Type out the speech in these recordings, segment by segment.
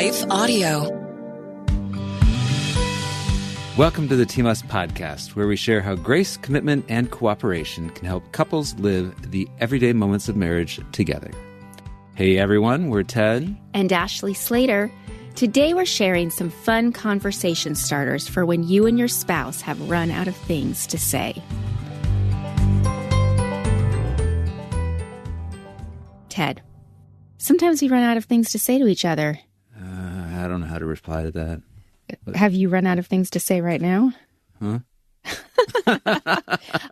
Life Audio. Welcome to the TMUS podcast, where we share how grace, commitment, and cooperation can help couples live the everyday moments of marriage together. Hey everyone, we're Ted and Ashley Slater. Today we're sharing some fun conversation starters for when you and your spouse have run out of things to say. Ted, sometimes we run out of things to say to each other. I don't know how to reply to that. Have you run out of things to say right now? Huh?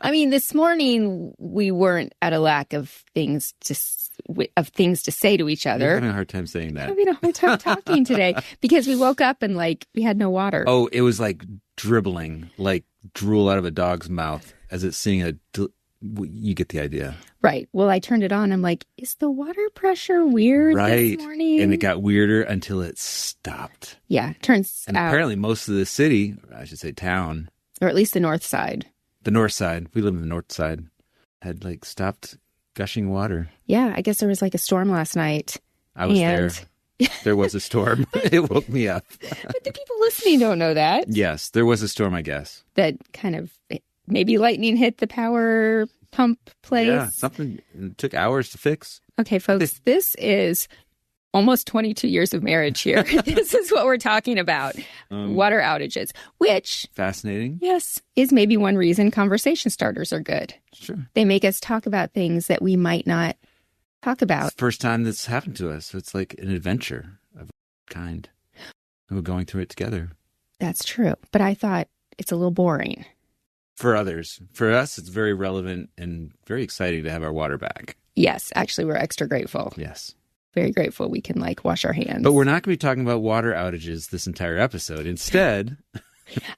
I mean, this morning we weren't at a lack of things to say to each other. You're having a hard time saying that. I'm having a hard time talking today because we woke up and we had no water. Oh, it was like dribbling, like drool out of a dog's mouth as it's seeing you get the idea. Right. Well, I turned it on. I'm like, is the water pressure weird this morning? And it got weirder until it stopped. Yeah. Turns and out. Apparently most of the city, I should say town. Or at least the north side. The north side. We live in the north side. Had stopped gushing water. Yeah. I guess there was a storm last night. I was there. There was a storm. It woke me up. But the people listening don't know that. Yes. There was a storm, I guess. That kind of... Maybe lightning hit the power pump place. Yeah, something took hours to fix. Okay, folks, this is almost 22 years of marriage here. This is what we're talking about. Water outages, which... Fascinating. Yes, is maybe one reason conversation starters are good. Sure. They make us talk about things that we might not talk about. It's the first time that's happened to us. So it's like an adventure of a kind. And we're going through it together. That's true. But I thought it's a little boring. For others. For us, it's very relevant and very exciting to have our water back. Yes. Actually, we're extra grateful. Yes. Very grateful we can wash our hands. But we're not going to be talking about water outages this entire episode. Instead...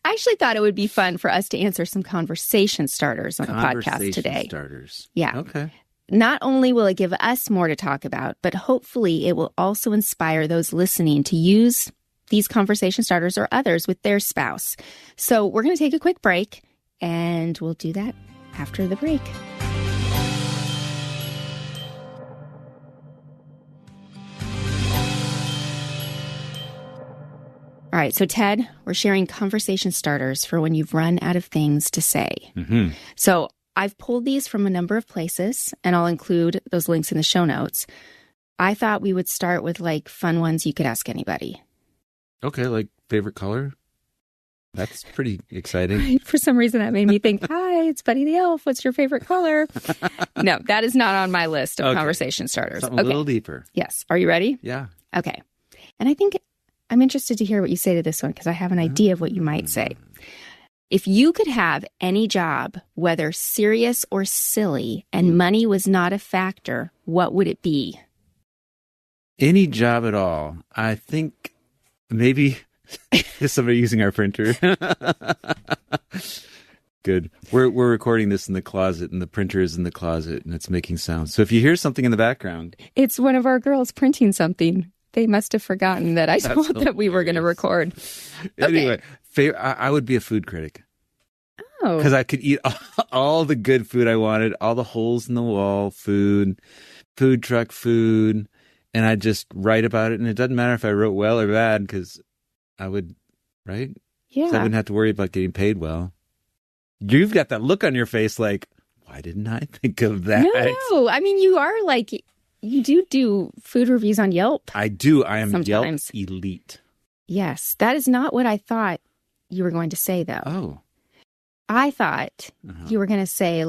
I actually thought it would be fun for us to answer some conversation starters on the podcast today. Conversation starters. Yeah. Okay. Not only will it give us more to talk about, but hopefully it will also inspire those listening to use these conversation starters or others with their spouse. So we're going to take a quick break. And we'll do that after the break. All right, so Ted, we're sharing conversation starters for when you've run out of things to say. Mm-hmm. So I've pulled these from a number of places, and I'll include those links in the show notes. I thought we would start with fun ones you could ask anybody. Okay, favorite color? That's pretty exciting. For some reason, that made me think, hi, it's Buddy the Elf. What's your favorite color? No, that is not on my list of conversation starters. Something a little deeper. Yes. Are you ready? Yeah. Okay. And I think I'm interested to hear what you say to this one because I have an idea of what you might say. If you could have any job, whether serious or silly, and money was not a factor, what would it be? Any job at all. I think maybe... Is somebody using our printer? Good. We're recording this in the closet, and the printer is in the closet, and it's making sounds. So if you hear something in the background... It's one of our girls printing something. They must have forgotten that I told that we were going to record. Anyway, I would be a food critic. Oh. Because I could eat all the good food I wanted, all the holes in the wall food truck food, and I'd just write about it, and it doesn't matter if I wrote well or bad, because... I would, right? Yeah. So I wouldn't have to worry about getting paid well. You've got that look on your face why didn't I think of that? No. I mean, you are you do food reviews on Yelp. I do. I am sometimes. Yelp elite. Yes. That is not what I thought you were going to say, though. Oh. I thought you were going to say,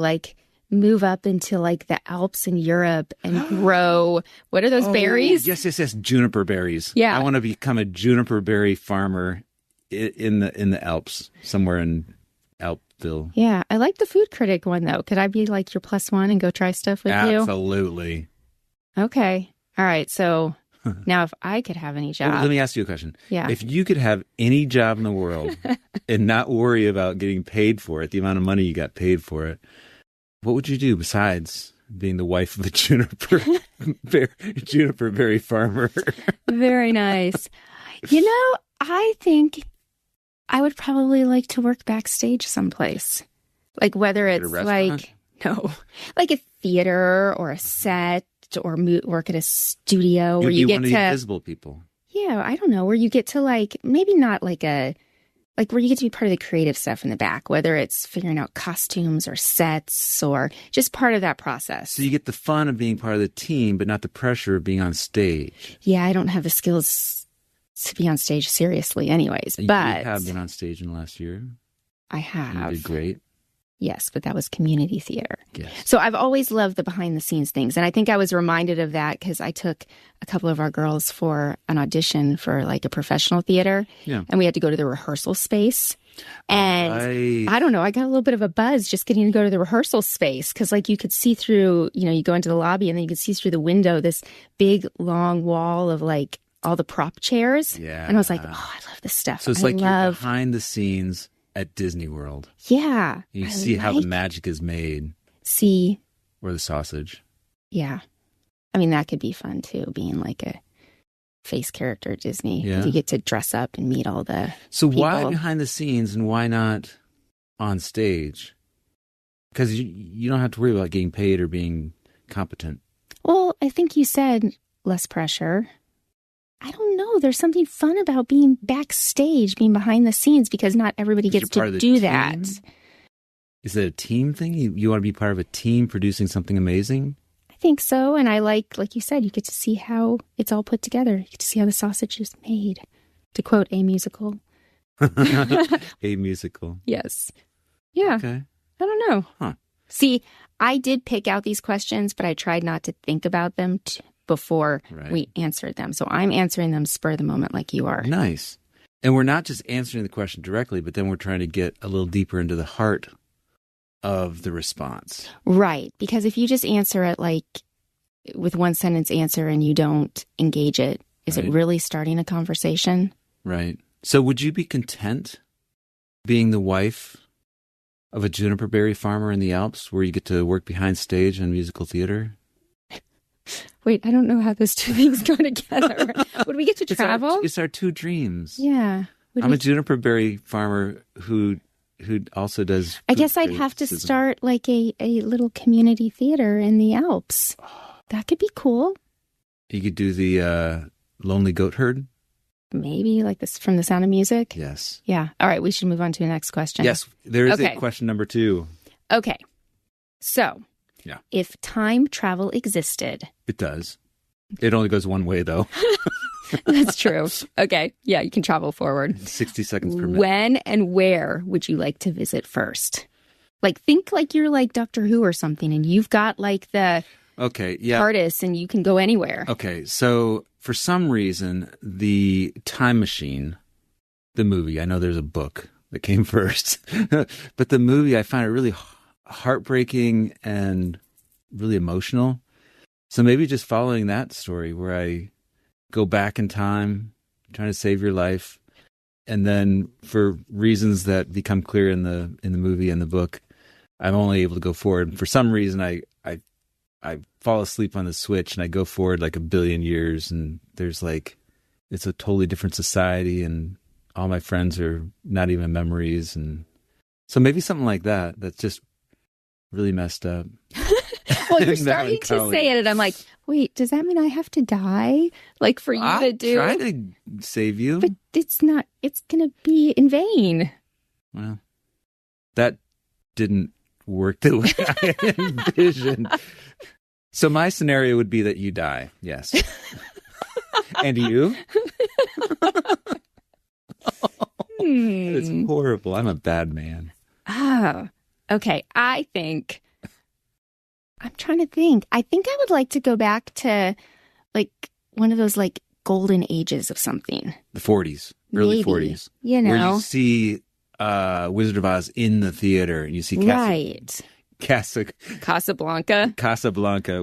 move up into the Alps in Europe and grow. What are those berries? Yes. Juniper berries. Yeah. I want to become a juniper berry farmer in the Alps, somewhere in Alpville. Yeah. I like the food critic one, though. Could I be your plus one and go try stuff with you? Absolutely. Okay. All right. So now if I could have any job. Well, let me ask you a question. Yeah. If you could have any job in the world and not worry about getting paid for it, the amount of money you got paid for it, what would you do besides being the wife of a juniper berry farmer? Very nice. I think I would probably like to work backstage someplace. Whether it's a theater or a set or work at a studio where you get one of the invisible people. Yeah, Yeah, I don't know, where you get to like, maybe not like where you get to be part of the creative stuff in the back, whether it's figuring out costumes or sets or just part of that process. So you get the fun of being part of the team, but not the pressure of being on stage. Yeah, I don't have the skills to be on stage seriously anyways, but You have been on stage in the last year. I have. You did great. Yes, but that was community theater. Yes. So I've always loved the behind the scenes things. And I think I was reminded of that because I took a couple of our girls for an audition for like a professional theater. Yeah. And we had to go to the rehearsal space. And I I don't know, I got a little bit of a buzz just getting to go to the rehearsal space because like you could see through, you go into the lobby and then you could see through the window this big long wall of like all the prop chairs. Yeah. And I was like, oh, I love this stuff. So it's like you're behind the scenes at Disney World. Yeah. You see how the magic is made. See. Or the sausage. Yeah. I mean, that could be fun too, being like a face character at Disney. Yeah. You get to dress up and meet all the So people. why behind the scenes and why not on stage? Because you don't have to worry about getting paid or being competent. Well, I think you said less pressure. I don't know. There's something fun about being backstage, being behind the scenes, because not everybody gets to do that. Is it a team thing? You want to be part of a team producing something amazing? I think so. And I like you said, you get to see how it's all put together. You get to see how the sausage is made. To quote a musical. A musical. Yes. Yeah. Okay. I don't know. Huh. See, I did pick out these questions, but I tried not to think about them before we answered them. So I'm answering them spur of the moment like you are. Nice. And we're not just answering the question directly, but then we're trying to get a little deeper into the heart of the response. Right. Because if you just answer it like with one sentence answer and you don't engage it, is it really starting a conversation? Right. So would you be content being the wife of a juniper berry farmer in the Alps where you get to work behind stage in musical theater? Wait, I don't know how those two things go together. Would we get to travel? It's our two dreams. Yeah. I'm a juniper berry farmer who also does. I guess I'd have to start like a little community theater in the Alps. That could be cool. You could do the Lonely Goat Herd. Maybe like this from The Sound of Music. Yes. Yeah. All right. We should move on to the next question. Yes. There is a question number 2. Okay. So. Yeah. If time travel existed. It does. It only goes one way, though. That's true. Okay. Yeah, you can travel forward. 60 seconds per minute. When and where would you like to visit first? Like, think like you're like Doctor Who or something, and you've got like the TARDIS, and you can go anywhere. Okay. So, for some reason, the Time Machine, the movie, I know there's a book that came first, but the movie, I find it really heartbreaking and really emotional. So maybe just following that story where I go back in time, trying to save your life, and then for reasons that become clear in the movie and the book, I'm only able to go forward. For some reason, I fall asleep on the switch and I go forward like 1 billion years, and there's like it's a totally different society, and all my friends are not even memories, and so maybe something like that. That's just really messed up. Well, you're starting to say it, and I'm like, wait, does that mean I have to die? Like for you to do? I'll try to save you. But it's not, it's going to be in vain. Well, that didn't work the way I envisioned. So my scenario would be that you die, yes. And you? It's horrible. I'm a bad man. Oh, okay. I'm trying to think. I think I would like to go back to like one of those like golden ages of something. The 40s, early 40s. You know. Where you see Wizard of Oz in the theater and you see Casablanca.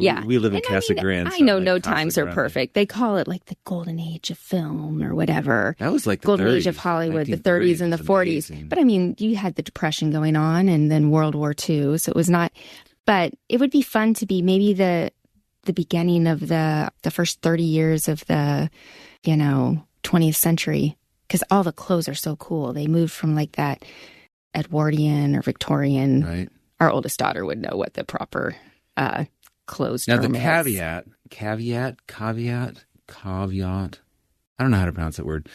Yeah. We live in Casa Grande. I know no times are perfect. They call it like the golden age of film or whatever. That was like the golden 30s, age of Hollywood, the 30s and the 40s. Amazing. But I mean, you had the Depression going on and then World War II. So it was not, but it would be fun to be maybe the beginning of the first 30 years of the, 20th century. Because all the clothes are so cool. They moved from like that Edwardian or Victorian. Right. Our oldest daughter would know what the proper clothes now term the is. caveat. I I don't know how to pronounce that word.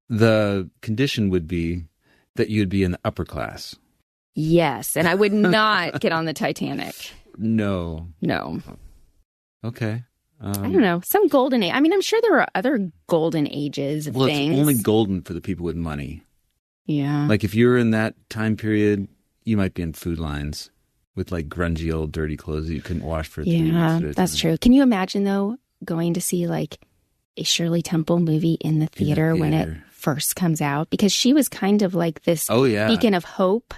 The condition would be that you'd be in the upper class. Yes, and I would not get on the Titanic. No. Okay. I don't know. Some golden age. I mean, I'm sure there are other golden ages of things. It's only golden for the people with money. Yeah. Like if you're in that time period, you might be in Food Lines with like grungy old dirty clothes that you couldn't wash for 3 weeks. Yeah, that's true. Can you imagine though going to see like a Shirley Temple movie in the theater when it first comes out? Because she was kind of like this beacon of hope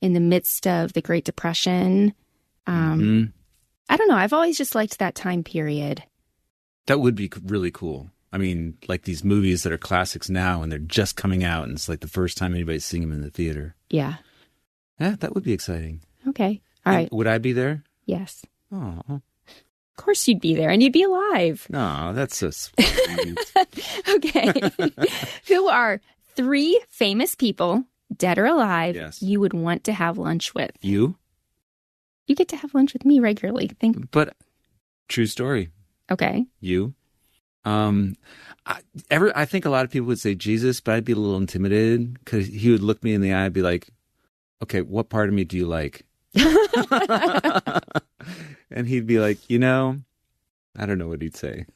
in the midst of the Great Depression. I don't know. I've always just liked that time period. That would be really cool. I mean, like these movies that are classics now and they're just coming out and it's like the first time anybody's seeing them in the theater. Yeah. Yeah, that would be exciting. Okay. All right. Would I be there? Yes. Oh. Of course you'd be there and you'd be alive. No, that's so sweet. Okay. Who are 3 famous people, dead or alive, you would want to have lunch with? You? You get to have lunch with me regularly. But true story. Okay. You? I think a lot of people would say Jesus, but I'd be a little intimidated because he would look me in the eye and be like, okay, what part of me do you like? And he'd be like, I don't know what he'd say.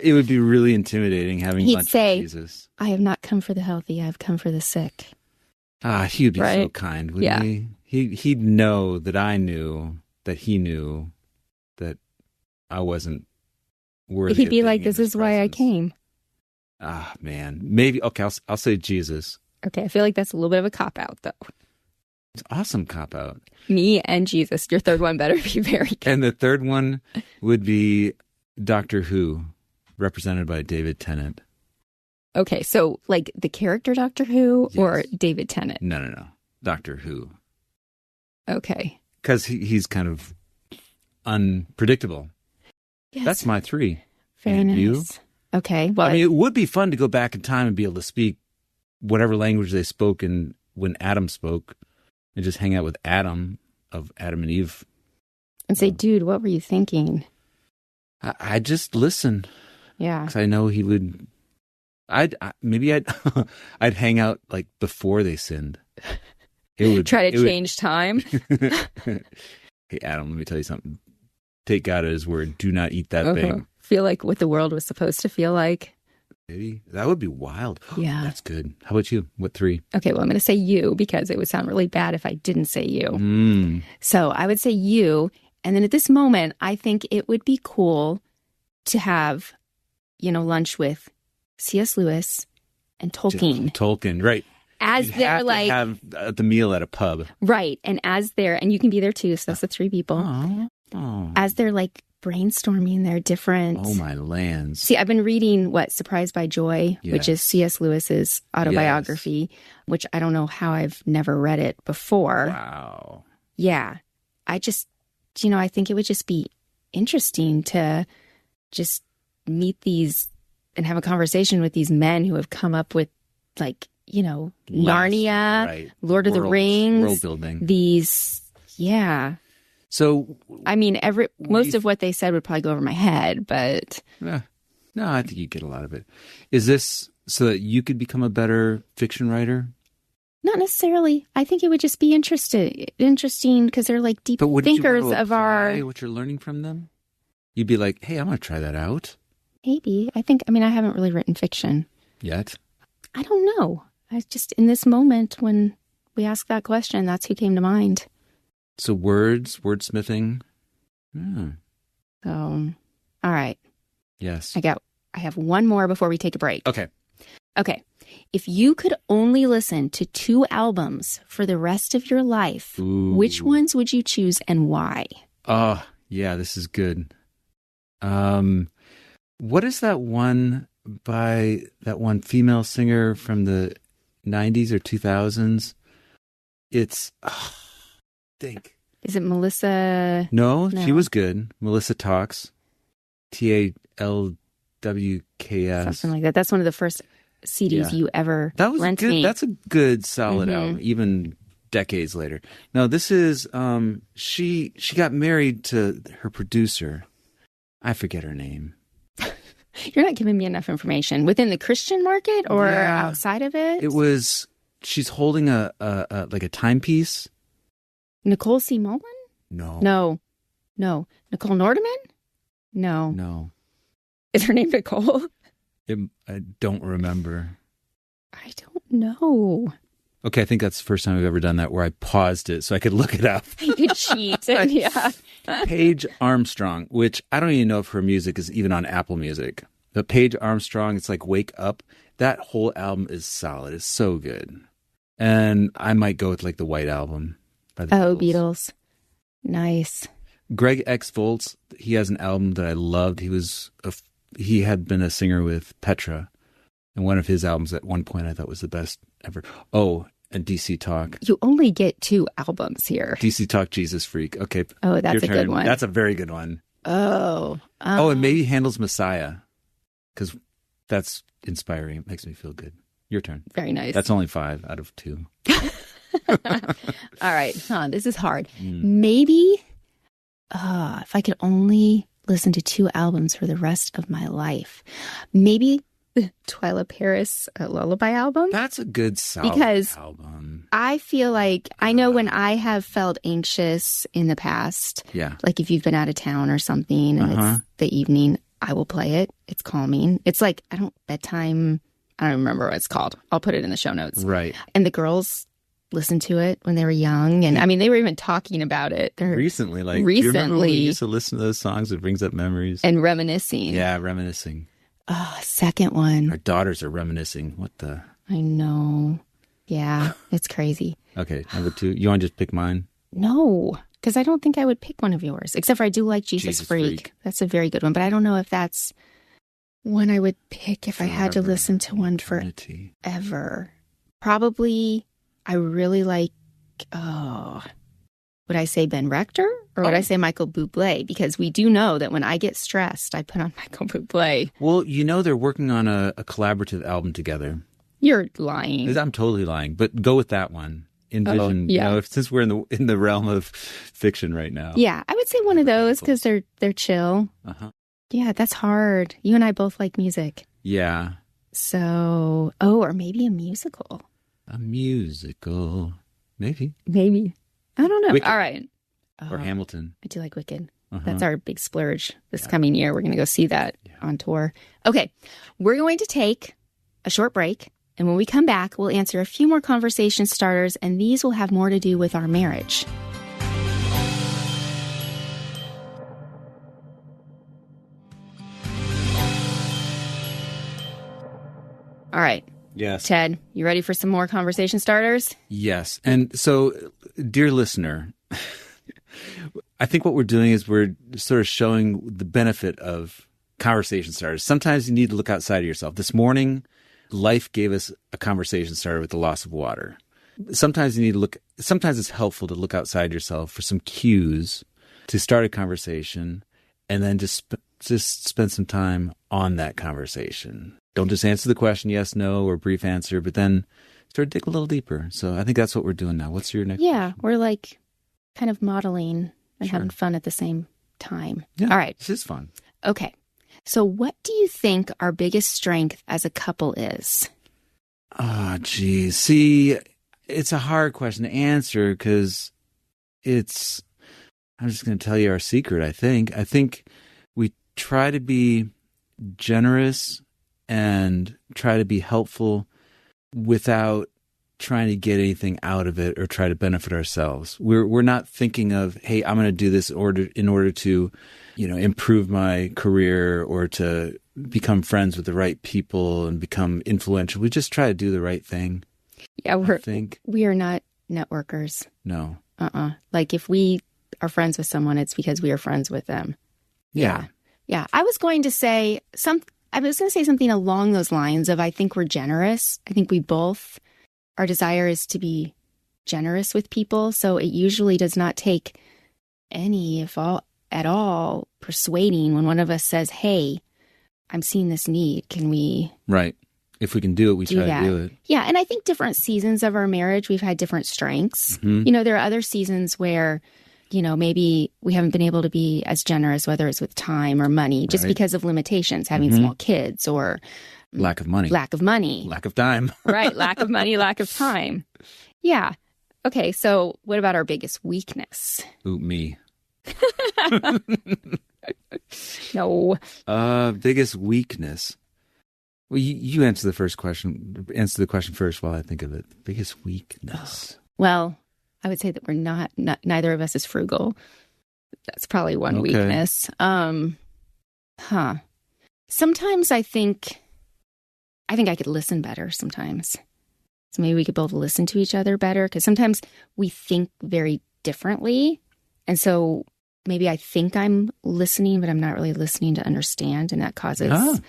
It would be really intimidating having lunch with Jesus. I have not come for the healthy. I have come for the sick. He'd be so kind, wouldn't he? He'd know that I knew that he knew that I wasn't worthy. He'd be like, this is why I came. Man. Maybe. Okay, I'll say Jesus. Okay, I feel like that's a little bit of a cop-out, though. It's an awesome cop-out. Me and Jesus. Your third one better be very good. And the third one would be Doctor Who, represented by David Tennant. Okay, so like the character Doctor Who or David Tennant? No. Doctor Who. Okay. Because he's kind of unpredictable. Yes. That's my 3. Very nice. You? Okay. Well, I mean, it would be fun to go back in time and be able to speak whatever language they spoke in when Adam spoke and just hang out with Adam of Adam and Eve. And say, dude, what were you thinking? I'd just listen. Yeah. Because I know he would... I'd hang out like before they sinned. It would try to change time. Hey, Adam, let me tell you something. Take God at his word. Do not eat that thing. Feel like what the world was supposed to feel like. Maybe. That would be wild. Yeah. That's good. How about you? What 3? Okay, well, I'm going to say you because it would sound really bad if I didn't say you. So I would say you. And then at this moment, I think it would be cool to have, lunch with C.S. Lewis and Tolkien. Tolkien, right. As they're like... have the meal at a pub. Right. And as they're... And you can be there too, so that's the 3 people. Oh. As they're like brainstorming their different... Oh, my lands. See, I've been reading, Surprised by Joy, which is C.S. Lewis's autobiography, which I don't know how I've never read it before. Wow. Yeah. I just, I think it would just be interesting to just meet these and have a conversation with these men who have come up with Narnia, Lord of the Rings. World building. These, So, I mean, most of what they said would probably go over my head, but... No, I think you get a lot of it. Is this so that you could become a better fiction writer? Not necessarily. I think it would just be interesting because they're like deep thinkers of our... what you're learning from them? You'd be like, hey, I'm going to try that out. Maybe. I haven't really written fiction. Yet? I don't know. I just, in this moment when we ask that question, that's who came to mind. So wordsmithing. So, all right. Yes. I have one more before we take a break. Okay. If you could only listen to 2 albums for the rest of your life, which ones would you choose and why? Oh, yeah, this is good. What is that one by that one female singer from the 90s or 2000s? It's... think. Is it Melissa? No, she was good. Melissa Talks. TALWKS. Something like that. That's one of the first CDs you ever lent good. me. That's a good, solid album, even decades later. No, this is, she got married to her producer. I forget her name. You're not giving me enough information. Within the Christian market or Yeah. outside of it? It was, she's holding a like a timepiece. Nicole C. Mullen? No. No. Nicole Nordeman? No. No. Is her name Nicole? I don't remember. I don't know. Okay, I think that's the first time I've ever done that where I paused it so I could look it up. You could cheat. Yeah. Paige Armstrong, which I don't even know if her music is even on Apple Music. But Paige Armstrong, it's like Wake Up. That whole album is solid. It's so good. And I might go with like the White Album by the Beatles. Nice. Greg X Volts, he has an album that I loved. He had been a singer with Petra. And one of his albums at one point I thought was the best ever. Oh, and DC Talk. You only get 2 albums here. DC Talk, Jesus Freak. Okay. Oh, that's your a turn. good one. That's a very good one. Oh. Oh, and maybe Handel's Messiah, because that's inspiring. It makes me feel good. Your turn. Very nice. That's only 5 out of 2. All right. This is hard. Maybe if I could only listen to 2 albums for the rest of my life, maybe the Twyla Paris Lullaby album. That's a good solid Because album. I feel like I know when I have felt anxious in the past, Yeah. like if you've been out of town or something and it's the evening, I will play it. It's calming. It's like, bedtime. I don't remember what it's called. I'll put it in the show notes. Right. And the girls listened to it when they were young. And I mean, they were even talking about it. Recently. Do you remember when we used to listen to those songs? It brings up memories. And reminiscing. Yeah, reminiscing. Oh, second one. Our daughters are reminiscing. What the? I know. Yeah, it's crazy. Okay, number 2. You want to just pick mine? No, because I don't think I would pick one of yours. Except for I do like Jesus Freak. That's a very good one. But I don't know if that's one I would pick if I had to listen to one Eternity. forever. Probably, I really like, would I say Ben Rector? Or would I say Michael Bublé? Because we do know that when I get stressed, I put on Michael Bublé. Well, they're working on a collaborative album together. You're lying. I'm totally lying, but go with that one. Envision, yeah. Since we're in the realm of fiction right now. Yeah, I would say one of those because they're chill. Uh-huh. Yeah, that's hard. You and I both like music. Yeah. So, or maybe a musical. A musical. Maybe. I don't know. Wicked. All right. Or Hamilton. I do like Wicked. Uh-huh. That's our big splurge this coming year. We're going to go see that on tour. Okay. We're going to take a short break. And when we come back, we'll answer a few more conversation starters, and these will have more to do with our marriage. All right. Yes. Ted, you ready for some more conversation starters? Yes. And so, dear listener, I think what we're doing is we're sort of showing the benefit of conversation starters. Sometimes you need to look outside of yourself. This morning, life gave us a conversation starter with the loss of water. Sometimes it's helpful to look outside yourself for some cues to start a conversation and then just spend some time on that conversation. Don't just answer the question yes, no, or brief answer, but then sort of dig a little deeper. So I think that's what we're doing now. What's your next? Yeah, we're like kind of modeling and Sure. having fun at the same time. Yeah, All right. This is fun. Okay. So what do you think our biggest strength as a couple is? Oh, geez. See, it's a hard question to answer because I'm just going to tell you our secret, I think. I think we try to be generous and try to be helpful without trying to get anything out of it or try to benefit ourselves. We're not thinking of, hey, I'm going to do this in order to, improve my career or to become friends with the right people and become influential. We just try to do the right thing. Yeah, we are not networkers. No. Like if we are friends with someone, it's because we are friends with them. Yeah. I was going to say something along those lines of I think we're generous. I think our desire is to be generous with people. So it usually does not take any, if all, at all, persuading when one of us says, hey, I'm seeing this need. Can we? Right. If we can do it, we try to do it. Yeah. And I think different seasons of our marriage, we've had different strengths. Mm-hmm. There are other seasons where maybe we haven't been able to be as generous, whether it's with time or money, just Right. because of limitations, having small kids or Lack of money. lack of money. Lack of time. Right. Lack of money, lack of time. Yeah. Okay. So what about our biggest weakness? Ooh, me. No. Biggest weakness. Well, you answer the first question. Answer the question first while I think of it. Biggest weakness. Well, I would say that we're not neither of us is frugal. That's probably one Okay. weakness. Sometimes I think I could listen better sometimes. So maybe we could both listen to each other better, because sometimes we think very differently. And so maybe I think I'm listening, but I'm not really listening to understand. And that causes So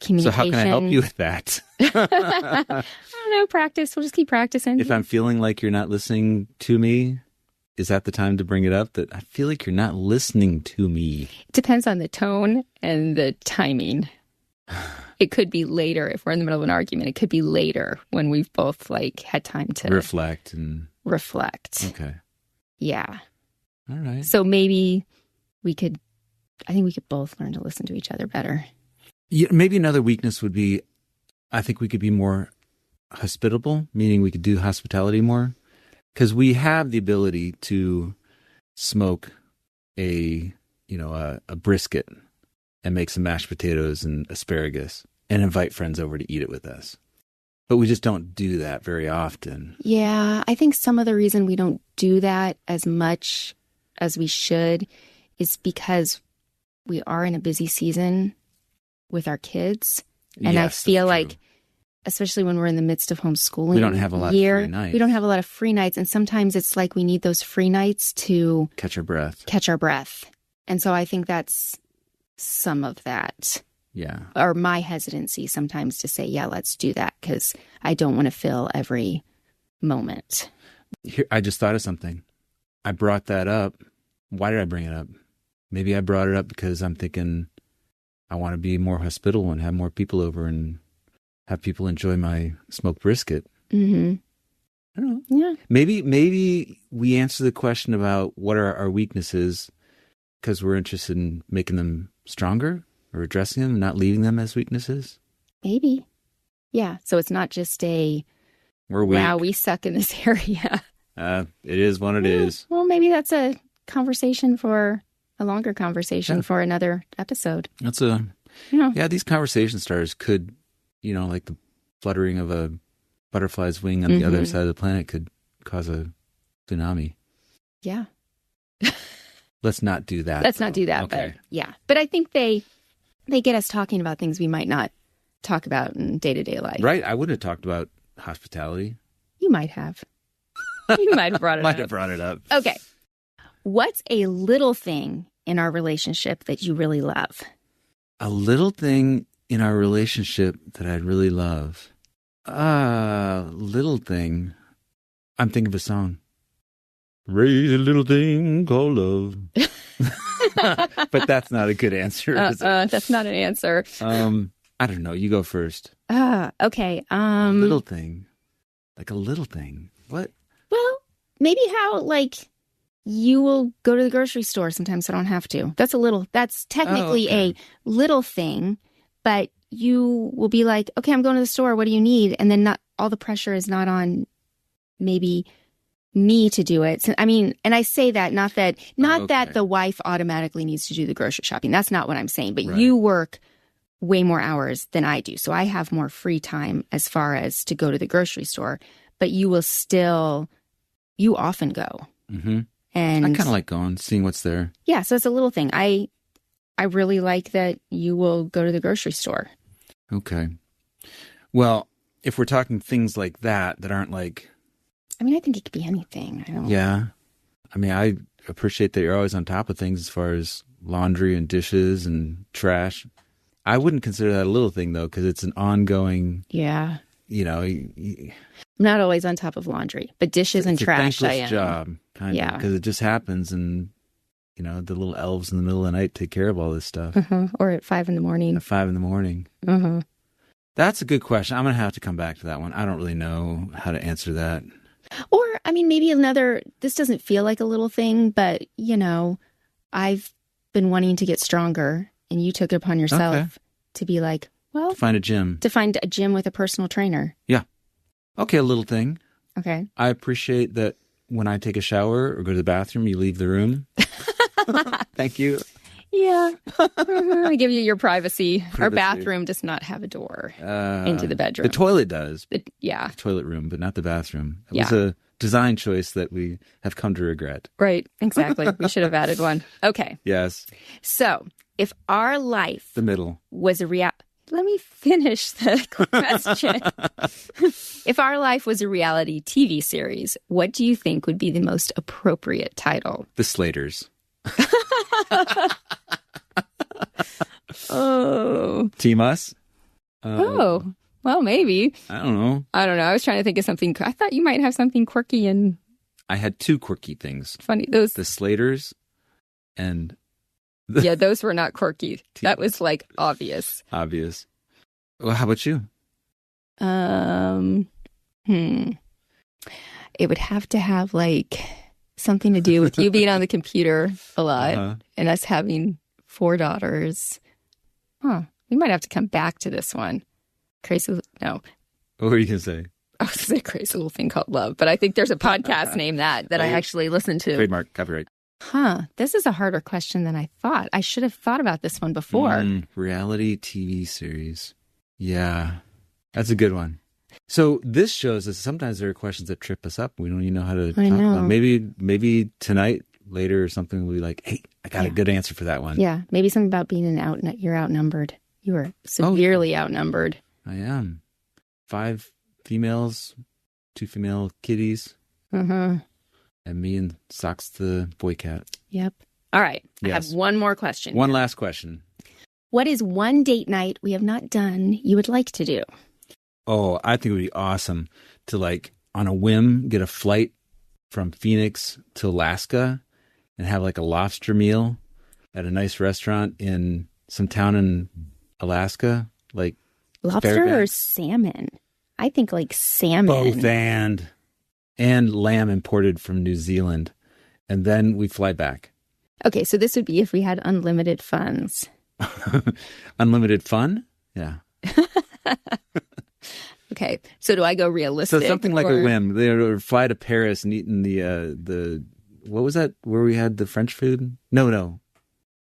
communication. how can I help you with that? I don't know, practice. We'll just keep practicing. If I'm feeling like you're not listening to me, is that the time to bring it up? That I feel like you're not listening to me. It depends on the tone and the timing. It could be later if we're in the middle of an argument. It could be later when we've both had time to Reflect and reflect. okay. Yeah. All right. So maybe I think we could both learn to listen to each other better. Yeah, maybe another weakness would be, I think we could be more hospitable, meaning we could do hospitality more, because we have the ability to smoke a brisket and make some mashed potatoes and asparagus and invite friends over to eat it with us. But we just don't do that very often. Yeah. I think some of the reason we don't do that as much as we should is because we are in a busy season with our kids. And Yes, I that's feel true. like, especially when we're in the midst of homeschooling, We don't have a lot of free nights. We don't have a lot of free nights. And sometimes it's like we need those free nights to Catch our breath. catch our breath. And so I think that's some of that, Yeah. or my hesitancy sometimes to say, yeah, let's do that, because I don't want to fill every moment. Here, I just thought of something. I brought that up. Why did I bring it up? Maybe I brought it up because I'm thinking I want to be more hospitable and have more people over and have people enjoy my smoked brisket. Mm-hmm. I don't know. Yeah. Maybe we answer the question about what are our weaknesses because we're interested in making them stronger or addressing them, not leaving them as weaknesses. Maybe. Yeah. So it's not just We're weak. wow, we suck in this area. It is what it is. Well, maybe that's a conversation for a longer conversation for another episode. That's these conversation starters could, like the fluttering of a butterfly's wing on the other side of the planet could cause a tsunami. Yeah. Let's not do that. Let's not do that. Okay. But yeah. But I think they get us talking about things we might not talk about in day-to-day life. Right. I wouldn't have talked about hospitality. You might have. You might have brought it Might up. have brought it up. Okay. What's a little thing in our relationship that you really love? A little thing in our relationship that I'd really love. Little thing. I'm thinking of a song. Raise a little thing called love. But that's not a good answer, is it? That's not an answer. I don't know. You go first. Okay. Little thing. Like a little thing. What? Well, maybe how you will go to the grocery store sometimes I don't have to. That's technically a little thing, but you will be like, okay, I'm going to the store. What do you need? And then not all the pressure is not on maybe me to do it. So, I mean, and I say that not that the wife automatically needs to do the grocery shopping. That's not what I'm saying. But Right. you work way more hours than I do. So I have more free time as far as to go to the grocery store, but you often go. Mm-hmm. And I kind of like going, seeing what's there. yeah, so it's a little thing. I really like that you will go to the grocery store. Okay. Well, if we're talking things like that aren't like... I mean, I think it could be anything. Yeah. I mean, I appreciate that you're always on top of things as far as laundry and dishes and trash. I wouldn't consider that a little thing, though, because it's an ongoing, Yeah. it's I'm not always on top of laundry, but dishes and a trash I thankless am. job, kind of, Yeah. because it just happens and, the little elves in the middle of the night take care of all this stuff Or at 5 a.m. at 5 a.m. Uh-huh. That's a good question. I'm going to have to come back to that one. I don't really know how to answer that. Or, I mean, maybe another, this doesn't feel like a little thing, but, I've been wanting to get stronger, and you took it upon yourself to be like, well, Find a gym. to find a gym with a personal trainer. Yeah. Okay, a little thing. Okay. I appreciate that when I take a shower or go to the bathroom, you leave the room. Thank you. Yeah. I give you your privacy. Our Privacy. bathroom does not have a door into the bedroom. The toilet does. Yeah. The toilet room, but not the bathroom. It Yeah. was a design choice that we have come to regret. Right. Exactly. We should have added one. Okay. Yes. So if our life The middle. was a let me finish the question. If our life was a reality TV series, what do you think would be the most appropriate title? The Slaters. Oh. Team Us? Oh. Well, maybe. I don't know. I don't know. I was trying to think of something. I thought you might have something quirky and I had two quirky things. funny. Those, The Slaters and yeah, those were not quirky. That was like obvious. obvious. Well, how about you? It would have to have like something to do with you being on the computer a lot Uh-huh. and us having 4 daughters. We might have to come back to this one. No. What were you going to say? I was going to say crazy little thing called love, but I think there's a podcast named that I actually listened to. Trademark, copyright. This is a harder question than I thought. I should have thought about this one before. Reality TV series. Yeah, that's a good one. So this shows us sometimes there are questions that trip us up. We don't even know how to talk about. Maybe tonight, later or something, we'll be like, hey, I got a good answer for that one. Yeah, maybe something about being you're outnumbered. You are severely outnumbered. I am. 5 females, 2 female kitties, Uh-huh. and me and Socks the boy cat. Yep. All right. Yes. I have one more question. One last question. What is one date night we have not done you would like to do? Oh, I think it would be awesome to, like, on a whim, get a flight from Phoenix to Alaska and have like a lobster meal at a nice restaurant in some town in Alaska. Like Lobster or Fairbanks. salmon? I think like salmon. both and lamb imported from New Zealand. And then we fly back. Okay, so this would be if we had unlimited funds. Unlimited fun? Yeah. Okay, so do I go So realistic? something like or- a whim. They would fly to Paris and eat in the what was that? Where we had the French food? No.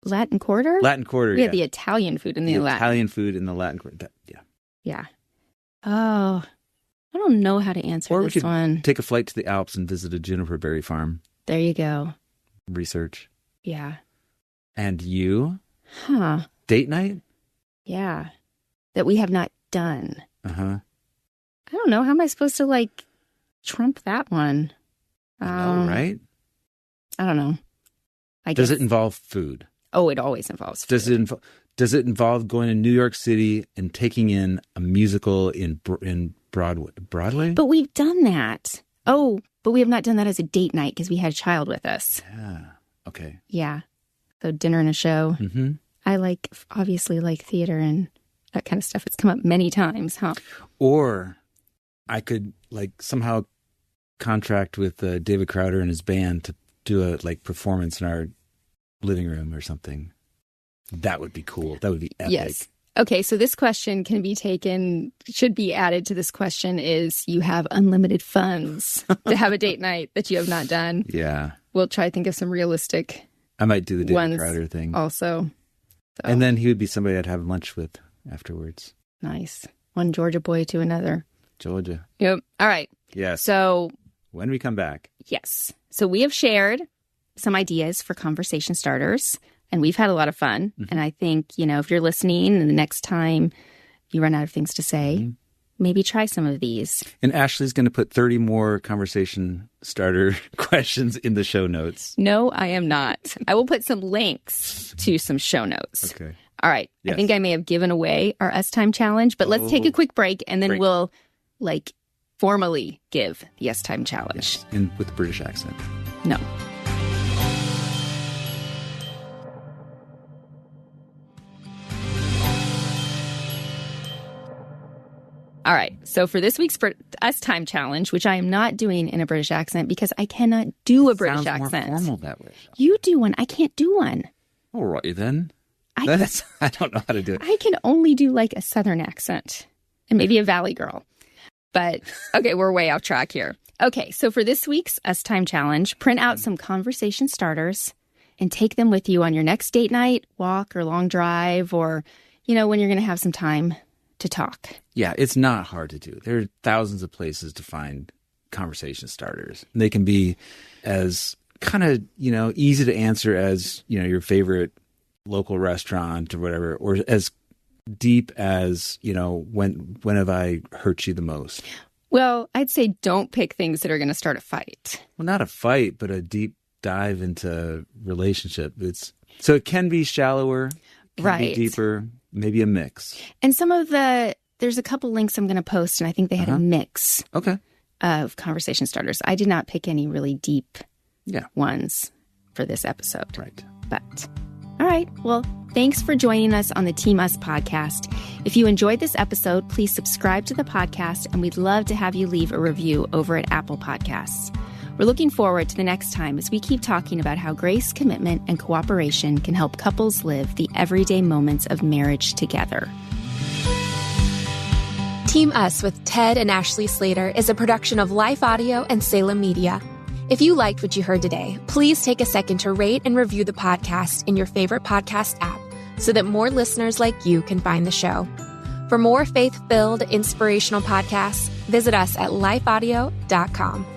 Latin Quarter? Latin Quarter. We yeah. had the Italian food in the Latin. Italian food in the Latin Quarter. Yeah. Yeah. Oh, I don't know how to answer Or we this could one. take a flight to the Alps and visit a juniper berry farm. There you go. Research. Yeah. And you? Huh. Date night? Yeah. That we have not done. Uh-huh. I don't know. How am I supposed to like trump that one? I know, right? I don't know. I Does guess. it involve food? Oh, it always involves food. Does it involve going to New York City and taking in a musical in Broadway? Broadway? But we've done that. Oh, but we have not done that as a date night because we had a child with us. Yeah. Okay. Yeah. So dinner and a show. Mm-hmm. I obviously like theater and that kind of stuff. It's come up many times, huh? Or I could like somehow contract with David Crowder and his band to do a like performance in our living room or something. That would be cool. That would be epic. Yes. Okay, so this question should be added to this question is you have unlimited funds to have a date night that you have not done. Yeah. We'll try to think of some realistic I might do the David ones Crowder thing. also. So, And then he would be somebody I'd have lunch with afterwards. nice. One Georgia boy to another. Georgia. Yep. All right. Yes. So, When we come back. yes. So we have shared some ideas for conversation starters, and we've had a lot of fun. And I think, if you're listening and the next time you run out of things to say, maybe try some of these. And Ashley's going to put 30 more conversation starter questions in the show notes. No, I am not. I will put some links to some show notes. Okay. All right. Yes. I think I may have given away our S Time challenge, but let's take a quick break and then Break. we'll formally give the S Time challenge. And with a British accent. No. All right. So for this week's Us Time Challenge, which I am not doing in a British accent because I cannot do a British accent. Sounds more formal that way. You do one. I can't do one. All right, then. I don't know how to do it. I can only do like a Southern accent and maybe a Valley girl. But, okay, we're way off track here. Okay, so for this week's Us Time Challenge, print out some conversation starters and take them with you on your next date night, walk, or long drive, or, when you're going to have some time to talk. Yeah, it's not hard to do. There are thousands of places to find conversation starters. They can be as kind of, easy to answer as, your favorite local restaurant or whatever, or as deep as, when have I hurt you the most? Well, I'd say don't pick things that are going to start a fight. Well, not a fight, but a deep dive into relationship. So it can be shallower, can be deeper, maybe a mix. And there's a couple links I'm going to post, and I think they had a mix of conversation starters. I did not pick any really deep ones for this episode. Right. But, all right. Well, thanks for joining us on the Team Us podcast. If you enjoyed this episode, please subscribe to the podcast, and we'd love to have you leave a review over at Apple Podcasts. We're looking forward to the next time as we keep talking about how grace, commitment, and cooperation can help couples live the everyday moments of marriage together. Team Us with Ted and Ashley Slater is a production of Life Audio and Salem Media. If you liked what you heard today, please take a second to rate and review the podcast in your favorite podcast app so that more listeners like you can find the show. For more faith-filled, inspirational podcasts, visit us at lifeaudio.com.